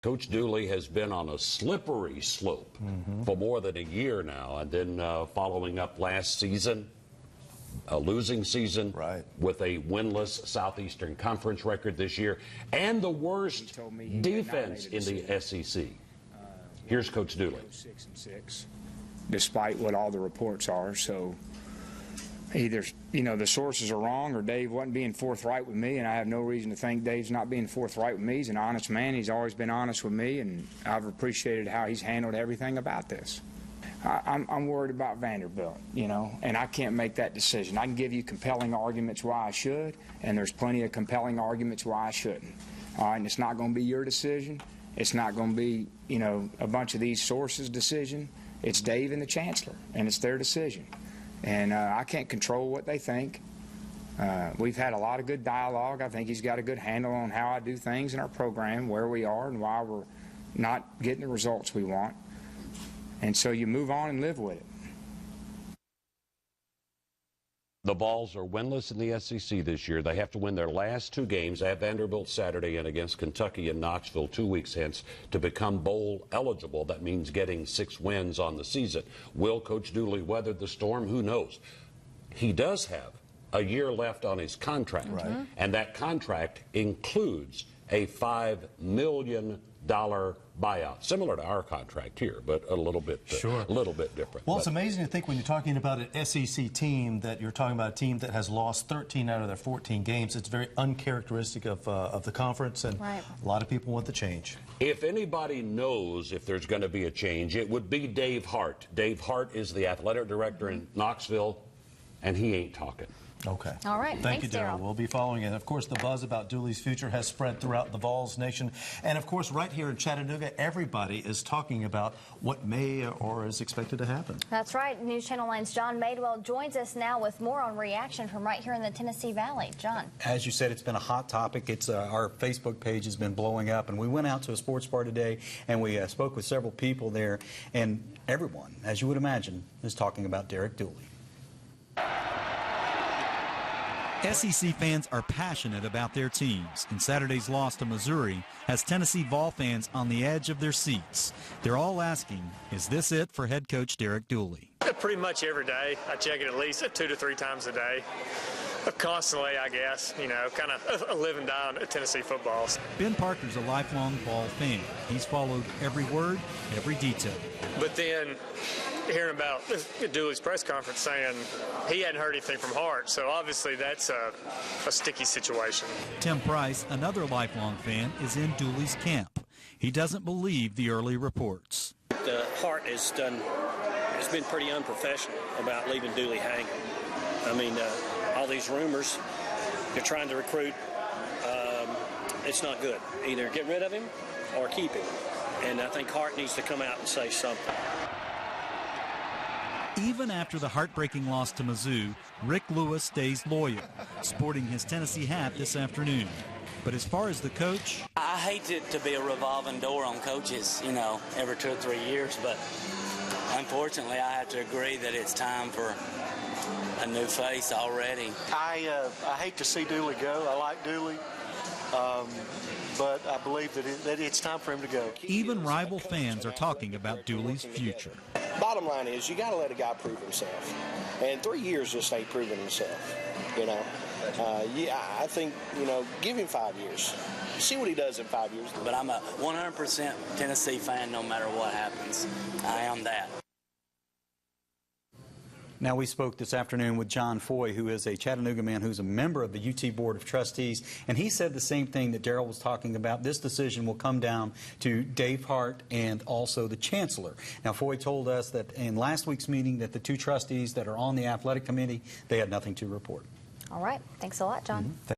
Coach Dooley has been on a slippery slope for more than a year now, and then following up last season, a losing season with a winless Southeastern Conference record this year, and the worst defense in the SEC. Here's Coach Dooley. 6-6, despite what all the reports are. So either, the sources are wrong, or Dave wasn't being forthright with me, and I have no reason to think Dave's not being forthright with me. He's an honest man. He's always been honest with me, and I've appreciated how he's handled everything about this. I'm worried about Vanderbilt, and I can't make that decision. I can give you compelling arguments why I should, and there's plenty of compelling arguments why I shouldn't. All right, and it's not going to be your decision. It's not going to be, a bunch of these sources' decision. It's Dave and the Chancellor, and it's their decision. And I can't control what they think. We've had a lot of good dialogue. I think he's got a good handle on how I do things in our program, where we are, and why we're not getting the results we want. And so you move on and live with it. The Vols are winless in the SEC this year. They have to win their last two games at Vanderbilt Saturday and against Kentucky in Knoxville 2 weeks hence to become bowl eligible. That means getting 6 wins on the season. Will Coach Dooley weather the storm? Who knows? He does have a year left on his contract, and that contract includes a $5 million buyout, similar to our contract here, but a little bit different. Well, it's amazing to think when you're talking about an SEC team that you're talking about a team that has lost 13 out of their 14 games. It's very uncharacteristic of the conference, and a lot of people want the change. If anybody knows if there's going to be a change, it would be Dave Hart. Dave Hart is the athletic director in Knoxville, and he ain't talking. Okay. All right. Thank you, Daryl. We'll be following it. Of course, the buzz about Dooley's future has spread throughout the Vols nation. And, of course, right here in Chattanooga, everybody is talking about what may or is expected to happen. That's right. News Channel 9's John Madewell joins us now with more on reaction from right here in the Tennessee Valley. John. As you said, it's been a hot topic. It's our Facebook page has been blowing up. And we went out to a sports bar today, and we spoke with several people there. And everyone, as you would imagine, is talking about Derek Dooley. SEC fans are passionate about their teams, and Saturday's loss to Missouri has Tennessee Vol fans on the edge of their seats. They're all asking, is this it for head coach Derek Dooley? Pretty much every day. I check it at least 2 to 3 times a day. Constantly, I guess, kind of live and die on Tennessee football. Ben Parker's a lifelong Vol fan. He's followed every word, every detail. But then hearing about Dooley's press conference saying he hadn't heard anything from Hart, so obviously that's a sticky situation. Tim Price, another lifelong fan, is in Dooley's camp. He doesn't believe the early reports. Hart has been pretty unprofessional about leaving Dooley hanging. I mean, all these rumors, they're trying to recruit. It's not good. Either get rid of him or keep him. And I think Hart needs to come out and say something. Even after the heartbreaking loss to Mizzou, Rick Lewis stays loyal, sporting his Tennessee hat this afternoon. But as far as the coach, I hate it to be a revolving door on coaches, every 2 or 3 years, but unfortunately I have to agree that it's time for a new face already. I hate to see Dooley go. I like Dooley, but I believe that it's time for him to go. Even rival fans are talking about Dooley's future. Bottom line is, you got to let a guy prove himself, and 3 years just ain't proving himself. Yeah, I think give him 5 years. See what he does in 5 years. But I'm a 100% Tennessee fan, no matter what happens. I am that. Now, we spoke this afternoon with John Foy, who is a Chattanooga man who's a member of the UT Board of Trustees, and he said the same thing that Daryl was talking about. This decision will come down to Dave Hart and also the Chancellor. Now, Foy told us that in last week's meeting that the 2 trustees that are on the athletic committee, they had nothing to report. All right. Thanks a lot, John.